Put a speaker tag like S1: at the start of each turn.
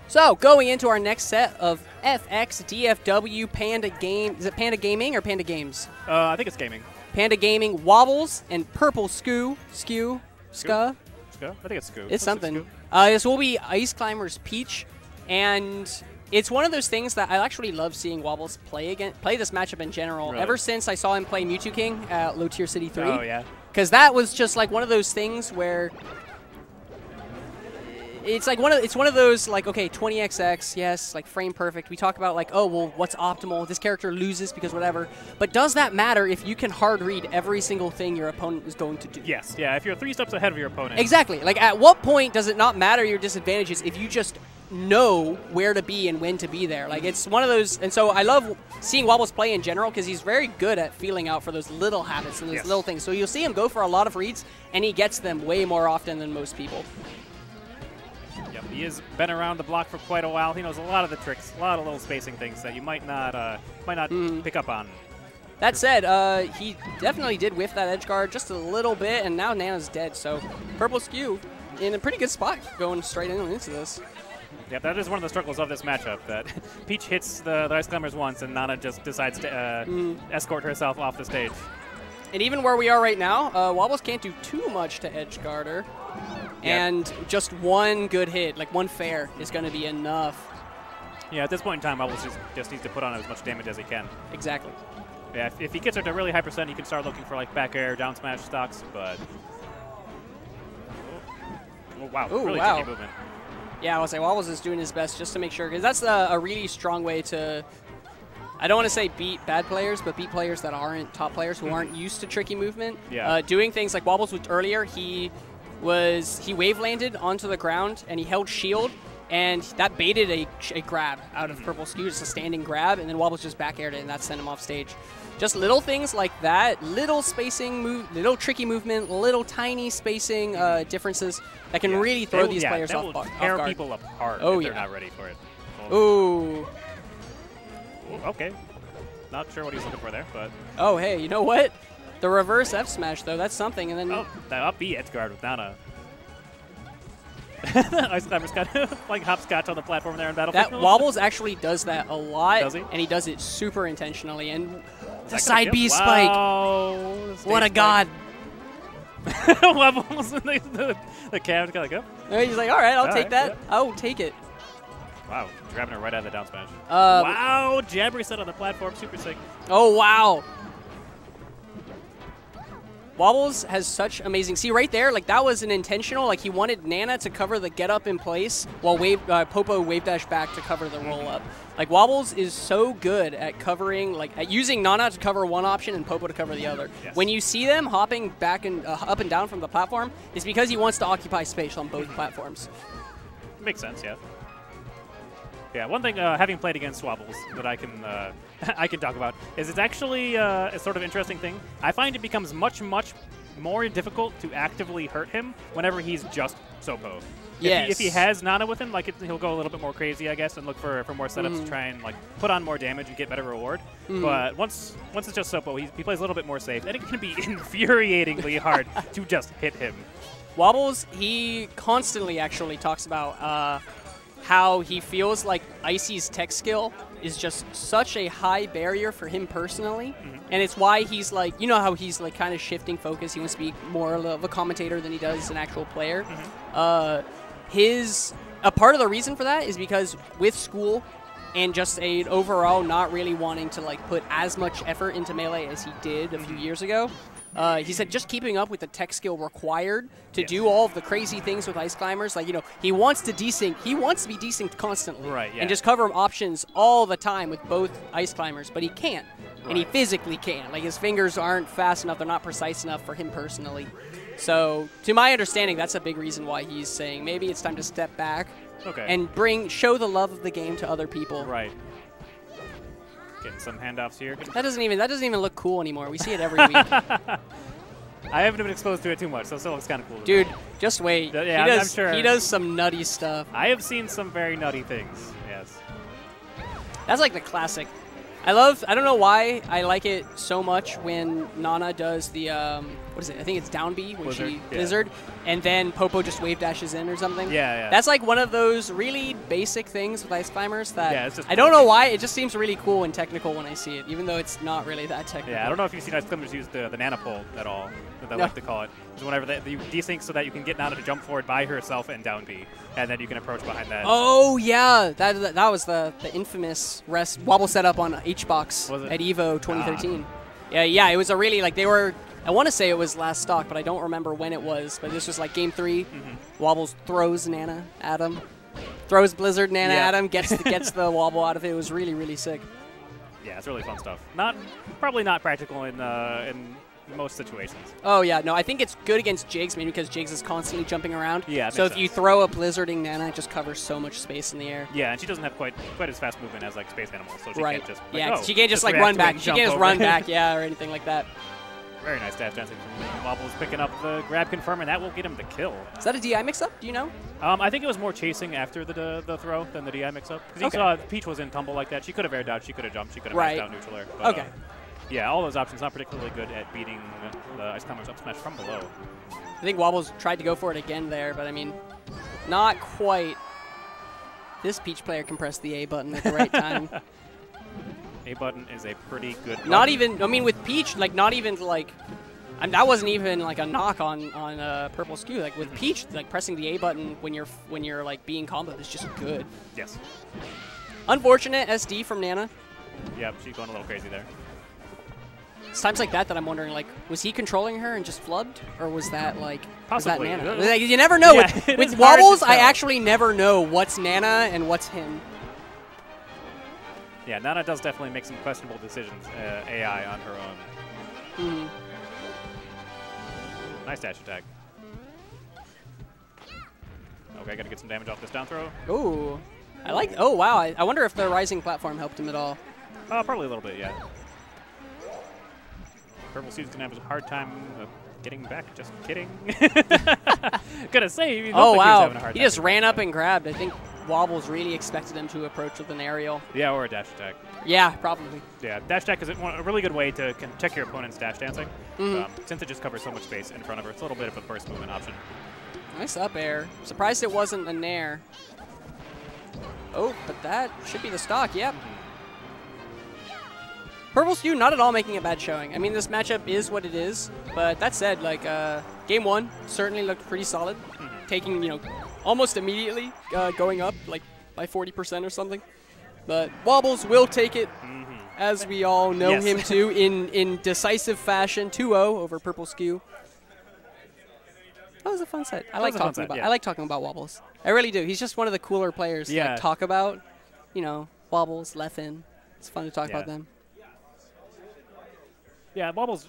S1: So, going into our next set of FX DFW Panda Game. Is it Panda Gaming or Panda Games?
S2: I think it's gaming.
S1: Panda Gaming, Wobbles, and Purple Ska.
S2: Ska? I think it's Sku.
S1: It's something. This will be Ice Climbers Peach, and it's one of those things that I actually love seeing Wobbles play this matchup in general.
S2: Really?
S1: Ever since I saw him play Mewtwo King at Low Tier City 3.
S2: Oh, yeah.
S1: Because that was just like one of those things where it's like one of those like, okay, 20xx, yes, like frame perfect. We talk about like, oh well, what's optimal? This character loses because whatever. But does that matter if you can hard read every single thing your opponent is going to do?
S2: Yes, yeah. If you're 3 steps ahead of your opponent.
S1: Exactly. Like at what point does it not matter your disadvantages if you just know where to be and when to be there? Like it's one of those, and so I love seeing Wobbles play in general because he's very good at feeling out for those little habits and those little things. So you'll see him go for a lot of reads, and he gets them way more often than most people.
S2: Yep, he has been around the block for quite a while. He knows a lot of the tricks, a lot of little spacing things that you might not pick up on.
S1: That said, he definitely did whiff that edge guard just a little bit, and now Nana's dead. So Purple Skew in a pretty good spot going straight into this.
S2: Yep, that is one of the struggles of this matchup, that Peach hits the Ice Climbers once, and Nana just decides to escort herself off the stage. And
S1: even where we are right now, Wobbles can't do too much to edge guard her. And just one good hit, like one fair, is going to be enough.
S2: Yeah, at this point in time, Wobbles just needs to put on as much damage as he can.
S1: Exactly.
S2: Yeah, if he gets her to really high percent, he can start looking for like back air, down smash stocks, but... Oh, wow,
S1: ooh,
S2: really
S1: wow.
S2: tricky movement.
S1: Yeah, I would say Wobbles is doing his best just to make sure, because that's a really strong way to... I don't want to say beat bad players, but beat players that aren't top players who aren't used to tricky movement.
S2: Yeah.
S1: Doing things like Wobbles with earlier, he wave landed onto the ground and he held shield, and that baited a grab out of Purple Skew, just a standing grab, and then Wobbles just back aired it, and that sent him off stage. Just little things like that, little spacing move, little tricky movement, little tiny spacing differences that can really throw these players off guard.
S2: Tear people apart if they're not ready for it.
S1: Ooh.
S2: Okay. Not sure what he's looking for there, but...
S1: Oh, hey, you know what? The reverse F smash, though, that's something, and then...
S2: Oh, that up B edge guard with Nana. Ice Climber's kind of like hopscotch on the platform there in Battlefield.
S1: That Wobbles actually does that a lot.
S2: Does he?
S1: And he does it super intentionally. And the side B spike. What a god.
S2: Wobbles, the cam's kind of like, oh.
S1: He's like, all right, I'll take that. Yeah. I'll take it.
S2: Wow, grabbing her right out of the down smash. Wow, jab reset on the platform, super sick.
S1: Oh, wow. Wobbles has such amazing... See, right there, like, that was an intentional... Like, he wanted Nana to cover the get-up in place while Popo wave-dash back to cover the roll-up. Like, Wobbles is so good at covering... Like, at using Nana to cover one option and Popo to cover the other.
S2: Yes.
S1: When you see them hopping back and up and down from the platform, it's because he wants to occupy space on both platforms.
S2: Makes sense, yeah. Yeah, one thing, having played against Wobbles that I can I can talk about is it's actually a sort of interesting thing. I find it becomes much more difficult to actively hurt him whenever he's just Sopo.
S1: Yes.
S2: If he has Nana with him, like he'll go a little bit more crazy, I guess, and look for more setups to try and like put on more damage and get better reward. But once it's just Sopo, he plays a little bit more safe, and it can be infuriatingly hard to just hit him.
S1: Wobbles, he constantly actually talks about how he feels like Icy's tech skill is just such a high barrier for him personally, and it's why he's like, you know how he's like kind of shifting focus, he wants to be more of a commentator than he does an actual player. A part of the reason for that is because with school and just an overall not really wanting to like put as much effort into Melee as he did a few years ago, he said just keeping up with the tech skill required to do all of the crazy things with Ice Climbers, like, you know, he wants to desync. He wants to be desynced constantly and just cover options all the time with both Ice Climbers, but he can't. And he physically can't. Like, his fingers aren't fast enough. They're not precise enough for him personally. So, to my understanding, that's a big reason why he's saying maybe it's time to step back and show the love of the game to other people.
S2: Right. Getting some handoffs here.
S1: That doesn't even look cool anymore. We see it every week.
S2: I haven't been exposed to it too much, so it still looks kind of cool.
S1: Dude, just wait.
S2: Yeah, I'm sure.
S1: He does some nutty stuff.
S2: I have seen some very nutty things, yes.
S1: That's like the classic. I don't know why I like it so much when Nana does the what is it? I think it's down B when
S2: Blizzard,
S1: she
S2: yeah.
S1: Blizzard, and then Popo just wave dashes in or something.
S2: Yeah.
S1: That's like one of those really basic things with ice climbers that
S2: Yeah, it's just
S1: I don't know why, it just seems really cool and technical when I see it, even though it's not really that technical.
S2: Yeah, I don't know if you've seen ice climbers use the Nana pole at all, that they like to call it. It's whenever you desync so that you can get Nana to jump forward by herself and down B, and then you can approach behind that.
S1: Oh yeah, that was the infamous wobble setup on H-Box
S2: Was it?
S1: at EVO 2013. Yeah, it was a really, like, they were, I want to say it was last stock, but I don't remember when it was. But this was like game 3. Wobbles throws Nana at him, throws Blizzard Nana at him, gets the wobble out of it. It was really, really sick.
S2: Yeah, it's really fun stuff. Probably not practical in most situations.
S1: Oh yeah, no, I think it's good against Jigs, maybe because Jigs is constantly jumping around.
S2: Yeah.
S1: So if you throw a Blizzarding Nana, it just covers so much space in the air.
S2: Yeah, and she doesn't have quite as fast movement as like Space Animal, so she can't just
S1: she can't just like run back. She can't just run back, or anything like that.
S2: Very nice dash dancing from Wobbles, picking up the grab confirm, and that will get him the kill.
S1: Is that a DI mix-up? Do you know?
S2: I think it was more chasing after the throw than the DI mix-up. Because you saw Peach was in tumble like that. She could have air dodged, she could have jumped, she could have maxed out neutral air. But, yeah, all those options not particularly good at beating the ice climbers up smash from below.
S1: I think Wobbles tried to go for it again there, but I mean, not quite. This Peach player can press the A button at the right time.
S2: A button is a pretty good button.
S1: Not even, I mean, with Peach, like, not even, like, and that wasn't even, like, a knock on Purple Skew. Like, with Peach, like, pressing the A button when you're like, being comboed is just good.
S2: Yes.
S1: Unfortunate SD from Nana.
S2: Yep, she's going a little crazy there.
S1: It's times like that I'm wondering, like, was he controlling her and just flubbed? Or was that, like,
S2: possibly.
S1: Was that Nana? Like, you never know.
S2: Yeah,
S1: with Wobbles, I actually never know what's Nana and what's him.
S2: Yeah, Nana does definitely make some questionable decisions, AI on her own. Nice dash attack. Okay, gotta get some damage off this down throw.
S1: Ooh. I like, oh wow, I wonder if the rising platform helped him at all.
S2: Probably a little bit, yeah. Purple Seed's gonna have a hard time getting back, just kidding. Gonna say,
S1: oh wow,
S2: having a hard
S1: he
S2: time
S1: just ran up and grabbed. I think Wobbles really expected him to approach with an aerial.
S2: Yeah, or a dash attack.
S1: Yeah, probably.
S2: Yeah, dash attack is a really good way to check your opponent's dash dancing. Since it just covers so much space in front of her, it's a little bit of a burst movement option.
S1: Nice up air. Surprised it wasn't a nair. Oh, but that should be the stock, yep. Purple Skew not at all making a bad showing. I mean, this matchup is what it is, but that said, like, game 1 certainly looked pretty solid. Taking, you know, almost immediately going up, like, by 40% or something. But Wobbles will take it, as we all know him to, in decisive fashion, 2-0 over Purple Skew. That was a fun set. I like talking about Wobbles. I really do. He's just one of the cooler players to like, talk about. You know, Wobbles, Leffen. It's fun to talk about them.
S2: Yeah, Wobbles